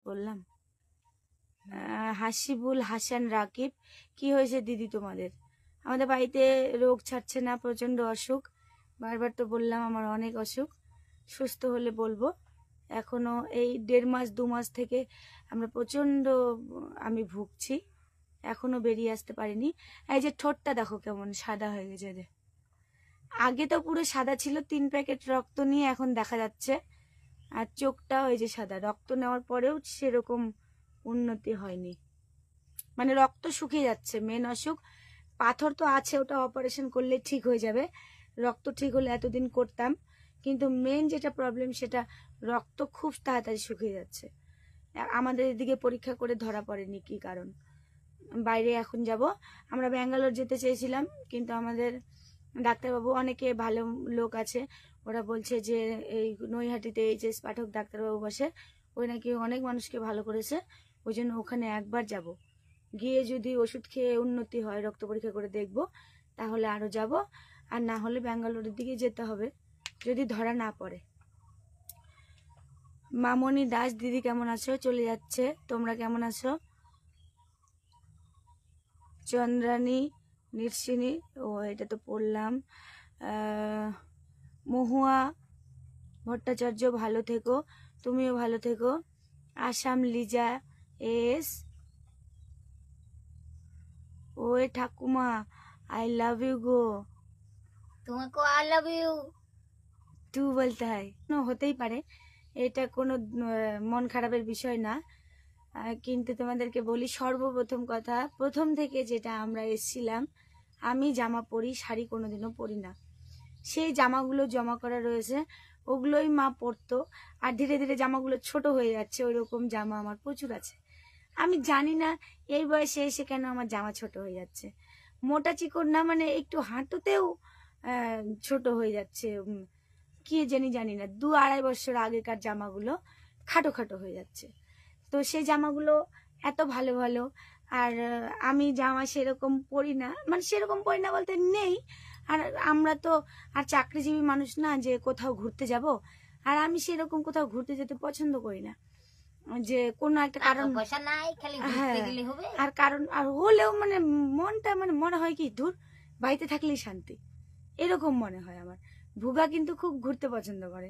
বললাম। হাসিবুল হাসান রাকিব, কি হয়েছে দিদি তোমাদের? আমাদের বাড়িতে রোগ ছাড়ছে না, প্রচন্ড অসুখ। বারবার তো বললাম আমার অনেক অসুখ, সুস্থ হলে বলবো। এখনো এই 1.5 মাস 2 মাস থেকে আমরা প্রচন্ড আমি ভুগছি, এখনো বেরিয়ে আসতে পারিনি। এই যে ঠোঁটটা দেখো কেমন সাদা হয়ে গেছে। যে আগে তো পুরো সাদা ছিল, 3 প্যাকেট রক্ত নিয়ে এখন দেখা যাচ্ছে। আর চোখটাও এই যে সাদা, রক্ত নেওয়ার পরেও সেরকম উন্নতি হয়নি, মানে রক্ত শুকিয়ে যাচ্ছে। মেন অসুখ পাথর তো আছে, ওটা অপারেশন করলে ঠিক হয়ে যাবে। রক্ত ঠিক হলে এতদিন করতাম, কিন্তু মেন যেটা প্রবলেম সেটা রক্ত খুব তাড়াতাড়ি শুকিয়ে যাচ্ছে। আমাদের এদিকে পরীক্ষা করে ধরা পড়েনি কি কারণ। বাইরে এখন যাব, আমরা ব্যাঙ্গালোর যেতে চেয়েছিলাম, কিন্তু আমাদের ডাক্তারবাবু, অনেকে ভালো লোক আছে, ওরা বলছে যে এই নৈহাটিতে এইচএস পাঠক ডাক্তারবাবু বসে, ওই নাকি অনেক মানুষকে ভালো করেছে, ওই জন্য ওখানে একবার যাব, গিয়ে যদি ওষুধ খেয়ে উন্নতি হয়, রক্ত পরীক্ষা করে দেখব, তাহলে আরো যাব। আর না হলে ব্যাঙ্গালোরের দিকে যেতে হবে যদি ধরা না পড়ে। মামনি দাস, দিদি কেমন আছো? চলে যাচ্ছে, তোমরা কেমন আছো? চন্দ্রানী নির্সিনী, ও এটা তো পড়লাম। মহুয়া ভট্টাচার্য, ভালো থেকো, তুমিও ভালো থেকো। আসাম লিজা এস, ওয়ে ঠাকুমা आई लव यू गो, তোমাকে আই লাভ ইউ তু বলতে হয়, হতেই পারে, এটা কোনো মন খারাপের বিষয় না। কিন্তু তোমাদেরকে বলি, সর্বপ্রথম কথা, প্রথম থেকে যেটা আমরা এসছিলাম, আমি জামা পরি, শাড়ি কোনোদিনও পরি না। সেই জামাগুলো জমা করা রয়েছে, ওগুলোই মা পরতো। আর ধীরে ধীরে জামাগুলো ছোট হয়ে যাচ্ছে, ওই রকম জামা আমার প্রচুর আছে। আমি জানি না এই বয়সে এসে কেন আমার জামা ছোট হয়ে যাচ্ছে। মোটা চিকন না, মানে একটু হাঁটুতেও ছোট হয়ে যাচ্ছে। কি জানি না, 2-2.5 বছর আগেকার জামাগুলো খাটো খাটো হয়ে যাচ্ছে। তো সেই জামাগুলো এত ভালো ভালো, আর আমি জামা সেরকম পরি না, মানে সেরকম পরি না বলতে নেই। আর আমরা তো আর চাকরিজীবী মানুষ না যে কোথাও ঘুরতে যাব, আর আমি সেরকম কোথাও ঘুরতে যেতে পছন্দ করি না, যে কোনো একটা কারণ, পয়সা নাই, খালি ঘুরতে হ্যাঁ, গেলে হবে। আর কারণ আর হলেও মানে মনটা মানে মনে হয় কি, দূর বাড়িতে থাকলেই শান্তি, এরকম মনে হয় আমার। ভুগা কিন্তু খুব ঘুরতে পছন্দ করে,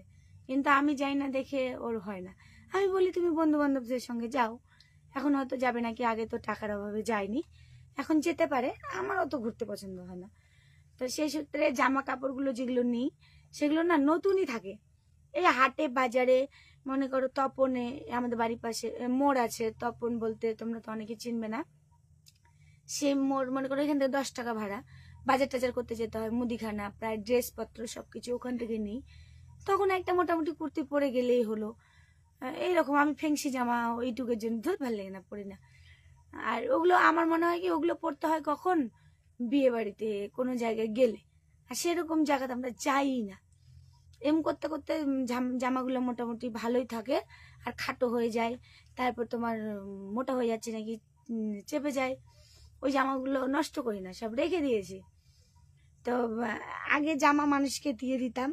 কিন্তু আমি যাই না দেখে ওর হয় না। আমি বলি তুমি বন্ধু বান্ধবদের সঙ্গে যাও, এখন হয়তো যাবে নাকি, আগে তো টাকার অভাবে যায়নি, এখন যেতে পারে। আমার অত ঘুরতে পছন্দ হয় না। তো সেই সূত্রে জামা কাপড়গুলো যেগুলো নিই, সেগুলো না নতুনই থাকে। এই হাটে বাজারে, মনে করো তপনে, আমাদের বাড়ির পাশে মোড় আছে, তপন বলতে তোমরা তো অনেকে চিনবে না, সে মোড়, মনে করো এখান থেকে 10 টাকা ভাড়া, বাজার টাজার করতে যেতে হয়, মুদিখানা প্রায় ড্রেসপত্র সবকিছু ওখান থেকে নিই। তখন একটা মোটামুটি কুর্তি পরে গেলেই হলো। এইরকম আমি ফেংসি জামা ওইটুকের জন্য ধর ভালো লাগে না, পরি না। আর ওগুলো আমার মনে হয় কি, ওগুলো পরতে হয় কখন, বিয়ে বাড়িতে কোনো জায়গায় গেলে, আর সেরকম জায়গাতে আমরা যাই না। এম করতে করতে জামাগুলো মোটামুটি ভালোই থাকে, আর খাটো হয়ে যায়, তারপর তোমার মোটা হয়ে যাচ্ছে নাকি চেপে যায়। ওই জামাগুলো নষ্ট করি না, সব রেখে দিয়েছি। তো আগে জামা মানুষকে দিয়ে দিতাম,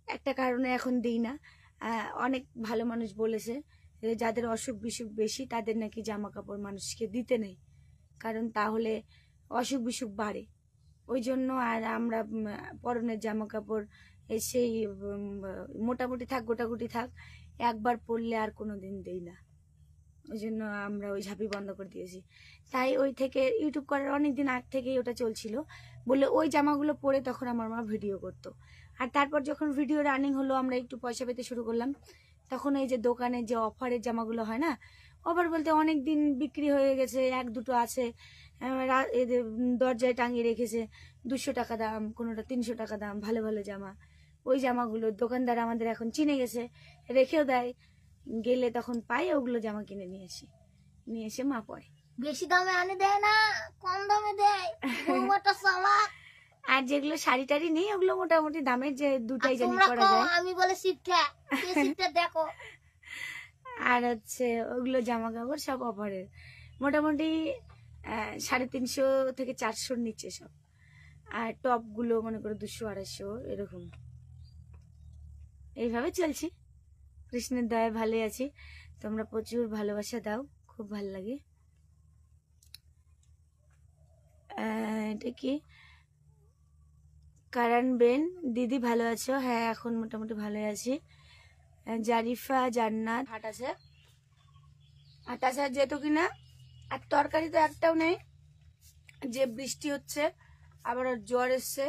একটা কারণে এখন দিই না। অনেক ভালো মানুষ বলেছে যে যাদের অসুখ বিসুখ বেশি তাদের নাকি জামা কাপড় মানুষকে দিতে নেই, কারণ তাহলে অসুখ বিসুখ বাড়ে। ওই জন্য আর আমরা পরনের জামা কাপড় সেই মোটামুটি থাক গোটাগুটি থাক, একবার পরলে আর কোনোদিন দেই না। ওই জন্য আমরা ওই ঝাঁপি বন্ধ করে দিয়েছি। তাই ওই থেকে ইউটিউব করার অনেকদিন আগ থেকেই ওটা চলছিল বলে ওই জামাগুলো পরে তখন আমার মা ভিডিও করতো। আর তারপর যখন ভিডিও রানিং হলো, আমরা একটু পয়সা পেতে শুরু করলাম, তখন এই যে দোকানে যে অফারের জামাগুলো হয় না, অফার বলতে অনেক দিন বিক্রি হয়ে গেছে, 1-2 আছে, দরজায় টাঙিয়ে রেখেছে, 200 টাকা দাম, কোনোটা 300 টাকা দাম, ভালো ভালো জামা। ওই জামাগুলো দোকানদার আমাদের এখন চিনে গেছে, রেখেও দেয়, গেলে তখন পাই, ওগুলো জামা কিনে নিয়ে আসি, নিয়ে এসে মা পরে। বেশি দামে আনে দেয় না, কম দামে দেয়। আর যেগুলো শাড়ি টাড়ি নেই, ওগুলো মোটামুটি দামের, যে দুটাই জানি করা যায়। আমি বলে সিটটা দেখো। আর হচ্ছে ওগুলো জামা কাপড় সব অফারের, মোটামুটি 350 থেকে 400 নিচে সব। আর টপ গুলো মনে করো 200-250 এরকম। এইভাবে চলছি, কৃষ্ণের দয়ায় ভালোই আছি। তোমরা প্রচুর ভালোবাসা দাও, খুব ভালো লাগে। এটা কি কারণ বেন দিদি ভালো আছো? হ্যাঁ এখন মোটামুটি ভালো আছি। জারিফা জান্নাত হাট আছে, আর তাছাড়া যেহেতু কিনা আর তরকারি তো একটাও নেই, যে বৃষ্টি হচ্ছে আবার ওর জ্বর এসছে,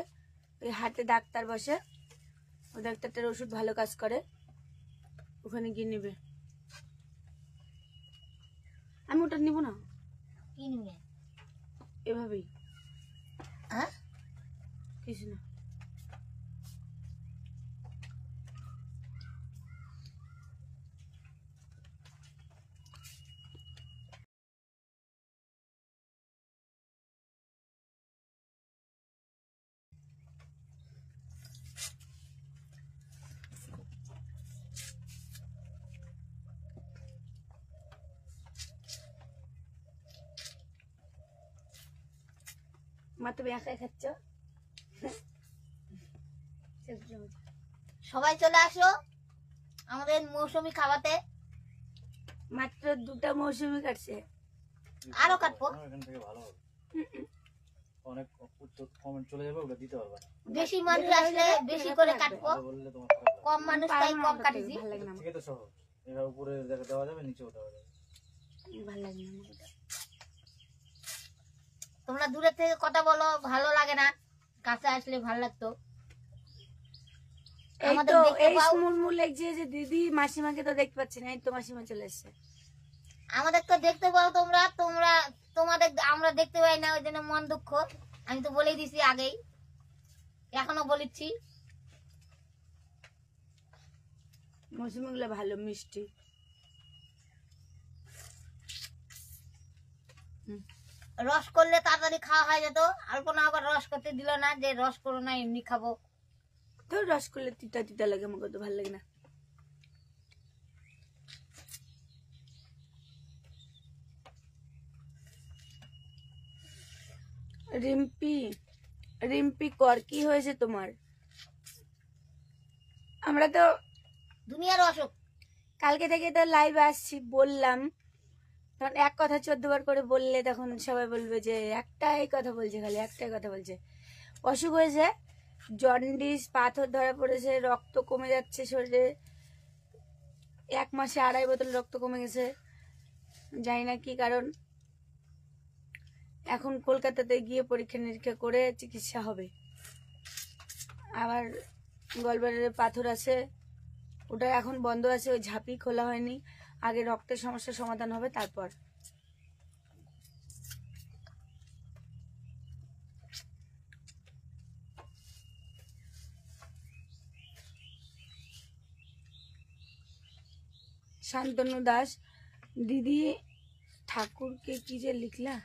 ওই হাটে ডাক্তার বসে, ওই ডাক্তারটার ওষুধ ভালো কাজ করে, ওখানে গিয়ে নেবে। আমি ওটা নিব না, কি নিবে? এভাবেই হ্যাঁ কিছু না। মা তুমি একাই খাচ্ছ? সবাই চলে আসো আমাদের মৌসুমী খাওয়াতে। মাত্র 2টা মৌসুমি কাটছে, আরো কাটবো। এখান থেকে ভালো হবে, অনেক কমেন্ট চলে যাবে, ওটা দিতে পারবে না। বেশি মানুষ আসলে বেশি করে কাটবো, ভালো বললে তোমার খারাপ লাগে। কম মানুষ তাই কম কাটিছি। ভালো লাগে না আমার, ঠিক আছে সহজ, এবার উপরে দেওয়া যাবে, নিচেও দেওয়া যাবে। ভালো লাগে না আমার ওটা। তোমরা দূরে থেকে কথা বলো, ভালো লাগে না, কাছে আসলে ভালো লাগতো। এই আমাদের তো দেখতে এই পাও, মুরমুর লাগছে যে দিদি মাসিমাকে তো দেখতে পাচ্ছি না, এই তো মাসিমা চলে এসছে। আমাদের তো দেখতে পাও তোমরা, তোমাদের আমরা দেখতে পাই না, ওই জন্য মন দুঃখ। আমি তো বলেই দিছি আগেই, এখনো বলেছি। মৌসুমি গুলো ভালো মিষ্টি। রস করলে তাড়াতাড়ি খাওয়া হয়ে যেত, আলপনা আবার রস করতে দিল না, যে রস করো না এমনি খাবো। তো রস করলে তিতা তিতা লাগে, আমাকে তো ভালো লাগে না। রিম্পি রিম্পি কর কি হয়েছে তোমার? আমরা তো দুনিয়ার অসুখ। কালকে থেকে তো লাইভে আসছি, বললাম, তখন এক কথা 14 বার করে বললে তখন সবাই বলবে যে একটাই কথা বলছে, খালি একটাই কথা বলছে। অসুখ হয়েছে, জন্ডিস, পাথর ধরা পড়েছে, রক্ত কমে যাচ্ছে শরীরে, 1 মাসে 2.5 বোতল রক্ত কমে গেছে, জানি না কি কারণ। এখন কলকাতাতে গিয়ে পরীক্ষা নিরীক্ষা করে চিকিৎসা হবে। আবার গলব্লাডারে পাথর আছে, ওটা এখন বন্ধ আছে, ওই ঝাঁপি খোলা হয়নি, আগে রক্তের সমস্যার সমাধান হবে তারপর। শান্তনু দাস দিদি ঠাকুরকে কি যে লিখলা?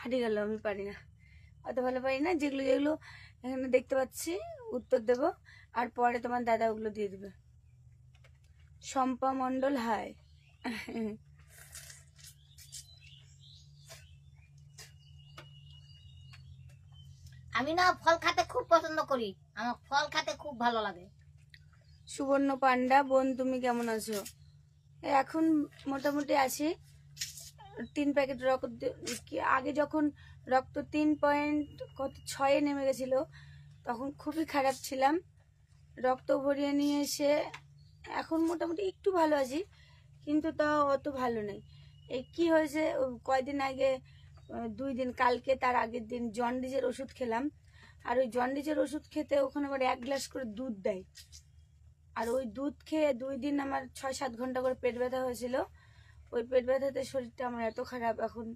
হারিয়ে গেল, আমি পারি না, অত ভালো পারি না। যেগুলো যেগুলো এখানে দেখতে পাচ্ছি উত্তর দেব, আর পরে তোমার দাদা ওগুলো দিয়ে দেবে। শম্পা মণ্ডল হায়। আমি না ফল খেতে খুব পছন্দ করি, আমার ফল খেতে খুব ভালো লাগে। সুবর্ণ পান্ডা বোন তুমি কেমন আছো? এখন মোটামুটি আছি। 3 প্যাকেট রক্ত, আগে যখন রক্ত 3.6 নেমে গেছিল তখন খুবই খারাপ ছিলাম, রক্ত ভরিয়ে নিয়ে এসে এখন মোটামুটি একটু ভালো আছি, কিন্তু তাও অত ভালো নেই। এই কি হয়েছে, কয়দিন আগে 2 দিন, কালকে তার আগের দিন জন্ডিসের ওষুধ খেলাম, আর ওই জন্ডিসের ওষুধ খেতে ওখানে আবার 1 গ্লাস করে দুধ দেয়, আর ওই দুধ খেয়ে 2 দিন আমার 6-7 ঘন্টা করে পেট ব্যথা হয়েছিল। ওই পেট ব্যথাতে শরীরটা আমার এত খারাপ, এখন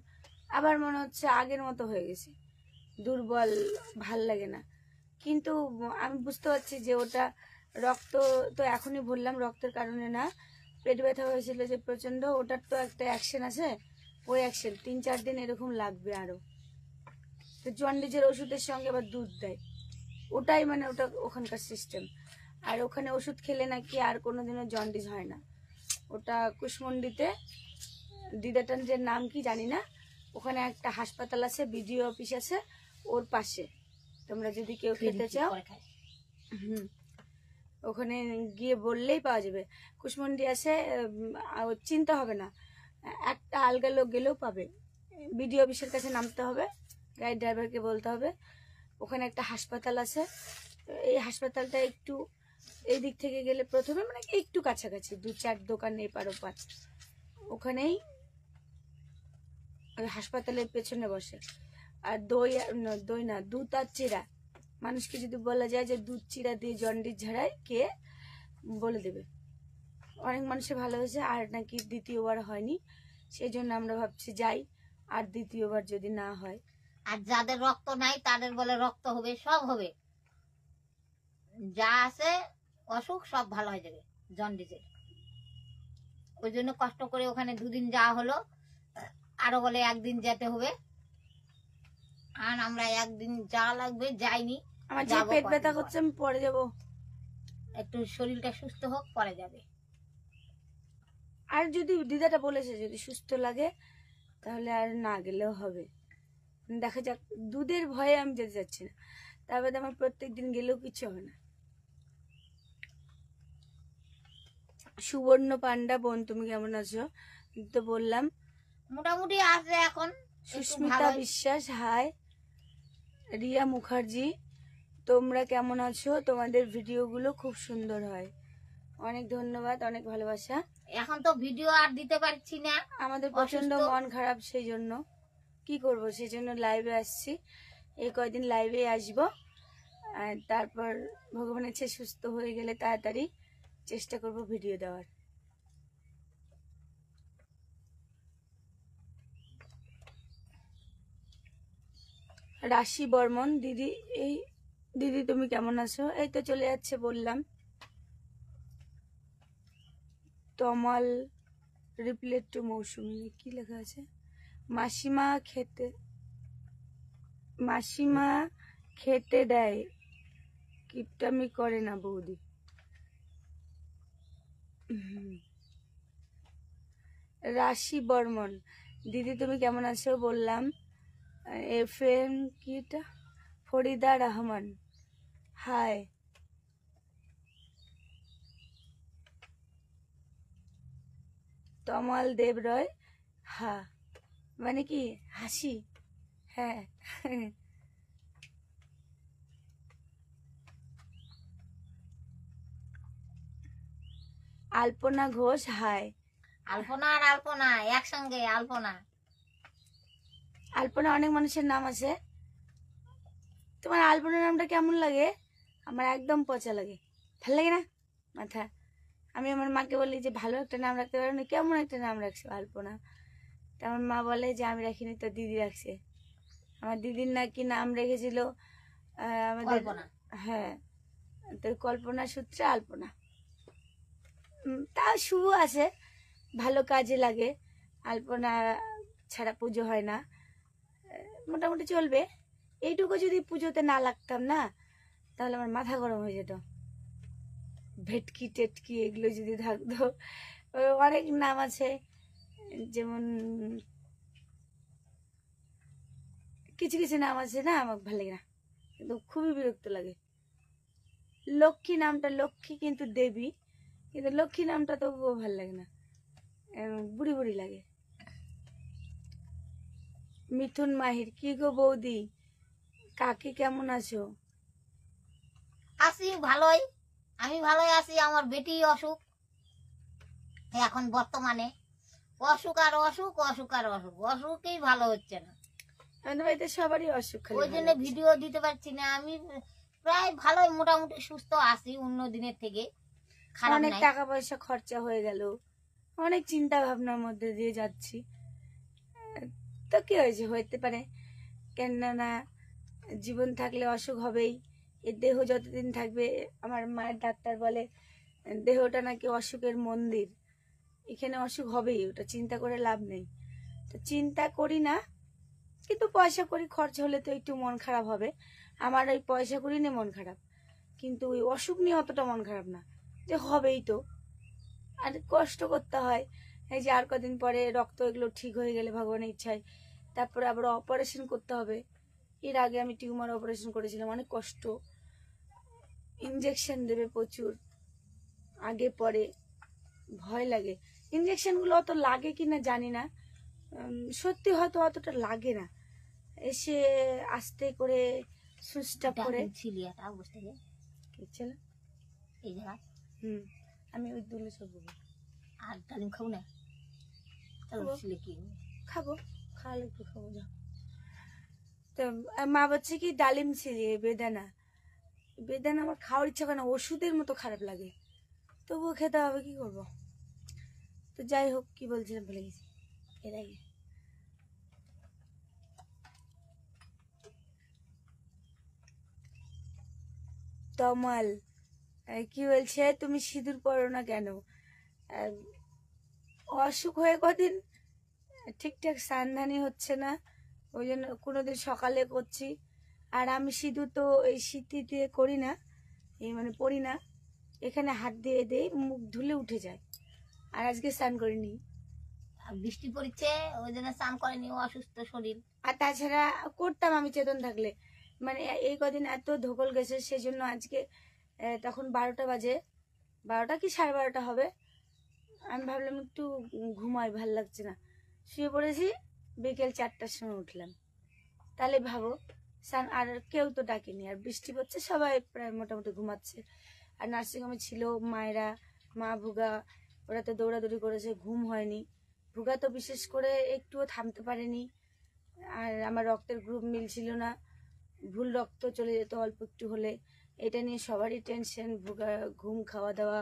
আবার মনে হচ্ছে আগের মতো হয়ে গেছে, দুর্বল, ভাল লাগে না। কিন্তু আমি বুঝতে পারছি যে ওটা রক্ত তো এখনই বললাম রক্তের কারণে না, পেট ব্যথা হয়েছিল যে প্রচন্ড, ওটার তো একটা অ্যাকশন আছে, ওই অ্যাকশন 3-4 দিন এরকম লাগবে আরো। তো জন্ডিসের ওষুধের সঙ্গে আবার দুধ দেয়, ওটাই মানে ওটা ওখানকার সিস্টেম। আর ওখানে ওষুধ খেলে নাকি আর কোনোদিনও জন্ডিস হয় না। ওটা কুশমন্ডিতে দিদাটান যে নাম কি জানি না, ওখানে একটা হাসপাতাল আছে, বিডিও অফিস আছে ওর পাশে। তোমরা যদি কেউ খেতে চাও ওখানে গিয়ে বললেই পাওয়া যাবে। কুশমন্ডি আছে, চিনতে হবে না, একটা আলগা লোক গেলেও পাবে। বিডিও অফিসের কাছে নামতে হবে, গাড়ি ড্রাইভারকে বলতে হবে ওখানে একটা হাসপাতাল আছে। এই হাসপাতালটা একটু এই দিক থেকে গেলে প্রথমে মানে একটু কাছাকাছি, 2-4 দোকান এপার ওপার। ওখানেই ওই হাসপাতালের পেছনে বসে। আর দই না, দুধ আর চিরা। মানুষকে যদি বলা যায় যে দুধ চিরা দিয়ে জন্ডিস ঝাড়ায়, কে বলে দেবে। অনেক মানুষের ভালো হয়েছে, আর নাকি দ্বিতীয়বার হয়নি, সেই জন্য আমরা ভাবছি যাই, আর দ্বিতীয়বার যদি না হয়। আর যাদের রক্ত নাই তাদের বলে রক্ত হবে, সব হবে, যা আছে অসুখ সব ভালো হয়ে যাবে জন্ডিসের। ওই জন্য কষ্ট করে ওখানে 2 দিন যাওয়া হলো, আরো বলে 1 দিন যেতে হবে। আর আমরা 1 দিন যাওয়া লাগবে, যাইনি। আমার যে পেট ব্যথা করছে আমি পরে যাব, একটু শরীরটা সুস্থ হোক পরে যাবে। আর যদি দিদাটা বলেছে যদি সুস্থ লাগে তাহলে আর না গেলেও হবে। দেখা যাক, দুধের ভয়ে আমি যেতে যাচ্ছি না, তারপরে আমার প্রত্যেকদিন গেলেও কিছু হবে না। সুবর্ণ পান্ডা বোন, তুমি কেমন আছো? তো বললাম মোটামুটি আছে এখন। সুস্মিতা বিশ্বাস, হাই। রিয়া মুখার্জি, তোমরা কেমন আছো? তোমাদের ভিডিওগুলো খুব সুন্দর হয়, অনেক ধন্যবাদ, অনেক ভালোবাসা। এখন তো ভিডিও আর দিতে পারছি না, আমাদের প্রচন্ড মন খারাপ, সেই জন্য কি করব, সেই জন্য লাইভে আসছি। এই কয়দিন লাইভে আসবো, আর তারপর ভগবানের ইচ্ছে সুস্থ হয়ে গেলে তাড়াতাড়ি চেষ্টা করব ভিডিও দেওয়ার। রাশি বর্মন, দিদি এই দিদি তুমি কেমন আছো? এই তো চলে যাচ্ছে বললাম। তমাল রিপ্লেট টু মৌসুমি, কি লেখা আছে? মাসিমা খেতে দেয়, কিপটামি করে না বৌদি। রাশি বর্মন, দিদি তুমি কেমন আছো বললাম। FM কিটা ফরিদা রহমান, হাই। তমাল দেব রয়, হা মানে কি হাসি, হ্যাঁ। আলপনা ঘোষ, হাই। আলপনা আর আলপনা একসঙ্গে, আলপনা আলপনা অনেক মানুষের নাম আছে, তোমার আলপনা নামটা কেমন লাগে? আমার একদম পচা লাগে, ভাল লাগে না মাথা। আমি আমার মাকে বলি যে ভালো একটা নাম রাখতে পারো না, কেমন একটা নাম রাখছো আলপনা। তা আমার মা বলে যে আমি রাখিনি, তো দিদি রাখছে। আমার দিদির নাকি নাম রেখেছিল আমাদের, হ্যাঁ, তো কল্পনা সূত্রে আলপনা। তা শুভ আছে, ভালো কাজে লাগে। আলপনা ছাড়া পুজো হয় না, মোটামুটি চলবে। এইটুকু যদি পুজোতে না লাগতাম না তাহলে আমার মাথা গরম হয়ে যেত। ভেটকি টেটকি এগুলো যদি থাকতো। অনেক নাম আছে, যেমন কিছু কিছু নাম আছে না আমার ভালো লাগে না, কিন্তু খুবই বিরক্ত লাগে। লক্ষ্মী নামটা, লক্ষ্মী কিন্তু দেবী, কিন্তু লক্ষ্মী নামটা তবুও ভালো লাগে না, বুড়ি বুড়ি লাগে। মিথুন মাহির, কি গো বৌদি, কাকি কেমন আছো? আছি ভালোই, আমি ভালোই আছি। আমার বেটি অসুখ এখন বর্তমানে, অসুখ আর অসুখ, অসুখ আর অসুখ, অসুখই ভালো হচ্ছে না। আমাদের বাড়িতে সবারই অসুখ, ওই জন্য ভিডিও দিতে পারছি না। আমি প্রায় ভালোই মোটামুটি সুস্থ আছি অন্য দিনের থেকে, খারাপ অনেক নাই। টাকা পয়সা খরচা হয়ে গেল, অনেক চিন্তা ভাবনার মধ্যে দিয়ে যাচ্ছি। তো কি হয়েছে, হইতে পারে, কেননা জীবন থাকলে অসুখ হবেই। এই দেহ যতদিন থাকবে, আমার মায়ের ডাক্তার বলে দেহটা নাকি অসুখের মন্দির, এখানে অসুখ হবেই, ওটা চিন্তা করে লাভ নেই। তো চিন্তা করি না, কিন্তু পয়সা করি খরচ হলে তো একটু মন খারাপ হবে। আমার ওই পয়সা করি নিয়ে মন খারাপ, কিন্তু ওই অসুখ নিয়ে অতটা মন খারাপ না, যে হবেই তো। আর কষ্ট করতে হয়, এই যে আর কদিন পরে রক্ত এগুলো ঠিক হয়ে গেলে ভগবানের ইচ্ছায় তারপরে আবার অপারেশন করতে হবে। এর আগে আমি টিউমার অপারেশন করেছিলাম, অনেক কষ্ট, ইঞ্জেকশন দেবে প্রচুর, আগে পরে ভয় লাগে। ইঞ্জেকশনগুলো অত লাগে কিনা জানি না, সত্যি হয়তো অতটা লাগে না। এসে আস্তে করে সুচটা করে ছিলিয়াটা বুঝতে ছিল এই জায়গা। আমি ওই দুলে সব বলবো। আর ডালিম খাবো না, ছিলে কি খাবো, খাওয়ালে একটু খাবো যা। তো মা বলছে কি ডালিম ছিলিয়ে বেদানা, বেদানা আমার খাওয়ার ইচ্ছা করে না, ওষুধের মতো খারাপ লাগে, তবুও খেতে হবে, কি করব। তো যাই হোক, কি বলছিলাম ভুলে গেছি। এর আগে তমাল কি বলছে, তুমি সিঁদুর পরো না কেন? অসুখ হয়ে কদিন ঠিকঠাক সান্ধানি হচ্ছে না, ওই জন্য কোনোদিন সকালে করছি। আর আমি সিঁদুর তো এই শীতি দিয়ে করি না, এই মানে পরি না, এখানে হাত দিয়ে দেই, মুখ ধুলে উঠে যায়। আর আজকে স্নান করিনি, বৃষ্টি পড়ছে ওই জন্য স্নান করেনি, অসুস্থ শরীর। আর তাছাড়া করতাম আমি চেতন থাকলে, মানে এই কদিন এত ধকল গেছে, সেই জন্য আজকে তখন 12টা বাজে, 12টা কি 12:30 হবে, আমি ভাবলাম একটু ঘুমাই, ভাল লাগছে না, শুয়ে পড়েছি। বিকেল 4টার সময় উঠলাম, তাহলে ভাবো। আর কেউ তো ডাকেনি, আর বৃষ্টি পড়ছে, সবাই প্রায় মোটামুটি ঘুমাচ্ছে। আর নার্সিংহোমে ছিল মায়েরা, মা ভুগা, ওরা তো দৌড়াদৌড়ি করেছে, ঘুম হয়নি। ভুগা তো বিশেষ করে একটুও থামতে পারেনি। আর আমার রক্তের গ্রুপ মিলছিল না, ভুল রক্ত চলে যেত অল্প একটু হলে, এটা নিয়ে সবারই টেনশন। ভুগা ঘুম, খাওয়া দাওয়া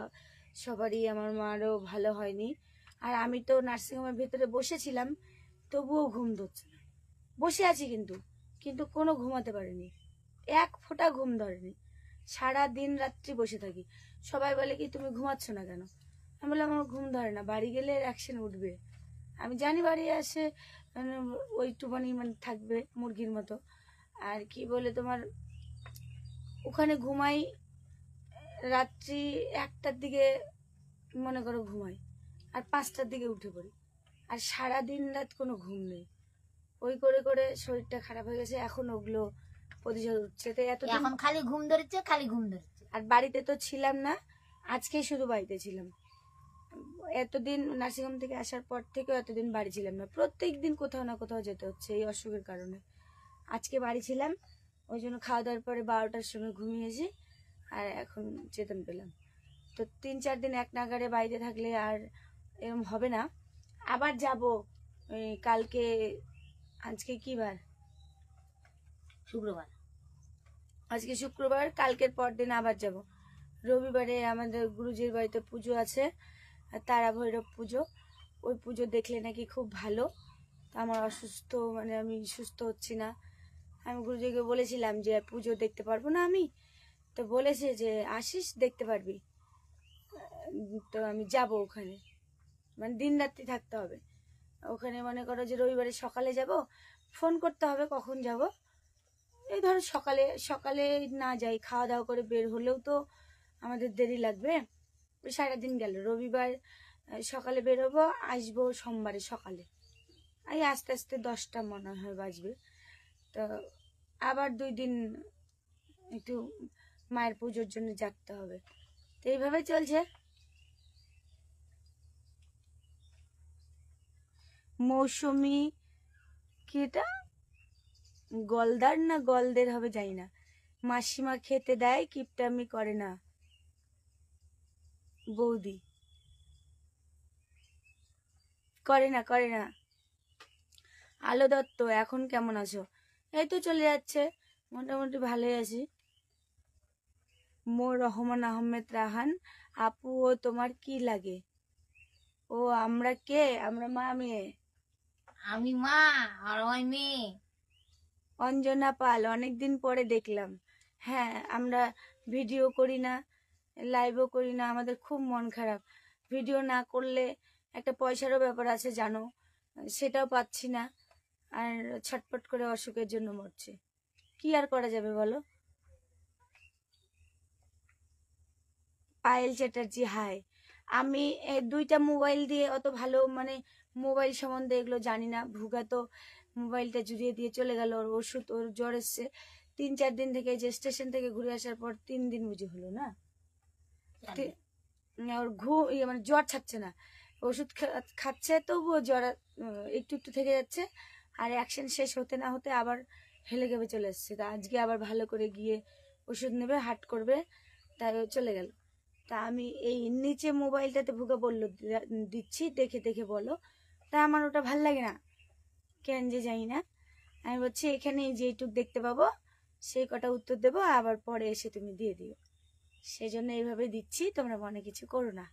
সবারই, আমার মারও ভালো হয়নি। আর আমি তো নার্সিংহোমের ভিতরে বসেছিলাম, তবুও ঘুম ধরছে না, বসে আছি কিন্তু কিন্তু কোনো ঘুমাতে পারিনি, এক ফোঁটা ঘুম ধরেনি, সারা দিন রাত্রি বসে থাকি। সবাই বলে কি তুমি ঘুমাচ্ছ না কেন? আমি বললাম আমার ঘুম ধরে না, বাড়ি গেলে অ্যাকশন উঠবে, আমি জানি বাড়ি আসে ওইটুখানি মানে থাকবে মুরগির মতো। আর কি বলে তোমার, ওখানে ঘুমাই রাত্রি 1টার দিকে মনে করো ঘুমাই, আর 5টার দিকে উঠে পড়ি, আর সারা দিন রাত কোনো ঘুম নেই। ওই করে করে শরীরটা খারাপ হয়ে গেছে, এখন ওগুলো প্রতিশোধ উঠছে। তো এখন খালি ঘুম ধরেছে, খালি ঘুম ধরেছে। আর বাড়িতে তো ছিলাম না, আজকেই শুধু বাড়িতে ছিলাম। এতদিন নার্সিংহোম থেকে আসার পর থেকেও এতদিন বাড়ি ছিলাম না, প্রত্যেক দিন কোথাও না কোথাও যেতে হচ্ছে এই অসুখের কারণে। আজকে বাড়ি ছিলাম, ওই জন্য খাওয়া দাওয়ার পরে 12টার সময় ঘুমিয়েছি, আর এখন চেতন পেলাম। তো 3-4 দিন এক নাগারে বাড়িতে থাকলে আর এরকম হবে না। আবার যাব কালকে, আজকে কি বার? শুক্রবার। আজকে শুক্রবার, কালকের পর দিন আবার যাব। রবিবারে আমাদের গুরুজির বাড়িতে পুজো আছে, তারা ভৈরব পুজো, ওই পুজো দেখলে নাকি খুব ভালো। আমার অসুস্থ, মানে আমি সুস্থ হচ্ছি না। আমি গুরুজিকে বলেছিলাম যে পুজো দেখতে পারবো না আমি, তো বলেছে যে আসিস দেখতে পারবি। তো আমি যাব ওখানে, মানে দিন রাত্রি থাকতে হবে ওখানে। মনে করো যে রবিবারে সকালে যাব, ফোন করতে হবে কখন যাব। এই ধরো সকালে সকালে না যাই, খাওয়া দাওয়া করে বের হলেও তো আমাদের দেরি লাগবে। ওই সারাদিন গেল, রবিবার সকালে বেরোবো, আসবো সোমবারে সকালে, এই আস্তে আস্তে 10টা মনে হয় বাজবে। তো আবার 2 দিন একটু মায়ের পুজোর জন্য জাগতে হবে। তো এইভাবে চলছে। মৌসুমি কি এটা, গলদার না গলদের হবে জানি না, মাসিমা খেতে দেয়, কিপটামি করে না বৌদি, করে না করে না। আলো দত্ত, এখন কেমন আছো? এই তো চলে যাচ্ছে, মোটামুটি ভালোই আছি। মোর রহমান আহমেদ রাহান, আপু ও তোমার কি লাগে? ও আমরা কে? আমরা মা মেয়ে। আমি মা আর ওই মেয়ে। অঞ্জনা পাল, অনেকদিন পরে দেখলাম। হ্যাঁ, আমরা ভিডিও করি না, লাইভও করি না, আমাদের খুব মন খারাপ। ভিডিও না করলে একটা পয়সারও ব্যাপার আছে জানো, সেটাও পাচ্ছি না, আর ছটপট করে অসুখের জন্য মরছে। কি আর করা যাবে বলো? পায়েল চ্যাটার্জি, হাই। আমি 2টা মোবাইল দিয়ে অত ভালো মানে মোবাইল সম্বন্ধে এগুলো জানি না। ভুগা তো মোবাইলটা জুড়িয়ে দিয়ে চলে গেল। ওর ওষুধ, ওর জ্বর এসছে 3-4 দিন থেকে, যে স্টেশন থেকে ঘুরে আসার পর 3 দিন বুঝি হলো না, ওর মানে জ্বর ছাড়ছে না। ওষুধ খাচ্ছে তবুও জ্বর একটু একটু থেকে যাচ্ছে। আর অ্যাকশন শেষ হতে না হতে আবার হেলে গেবে চলে এসছে। তা আজকে আবার ভালো করে গিয়ে ওষুধ নেবে, হাট করবে, তাই ও চলে গেল। তা আমি এই নিচে মোবাইলটাতে ভুগা বললো দিচ্ছি, দেখে দেখে বলো। তা আমার ওটা ভাল লাগে না, কেন যে জানি না। আমি বলছি এখানে যেইটুক দেখতে পাবো সেই কটা উত্তর দেবো, আবার পরে এসে তুমি দিয়ে দিও। সেই জন্য এইভাবে দিচ্ছি, তোমরা মনে কিছু করো না।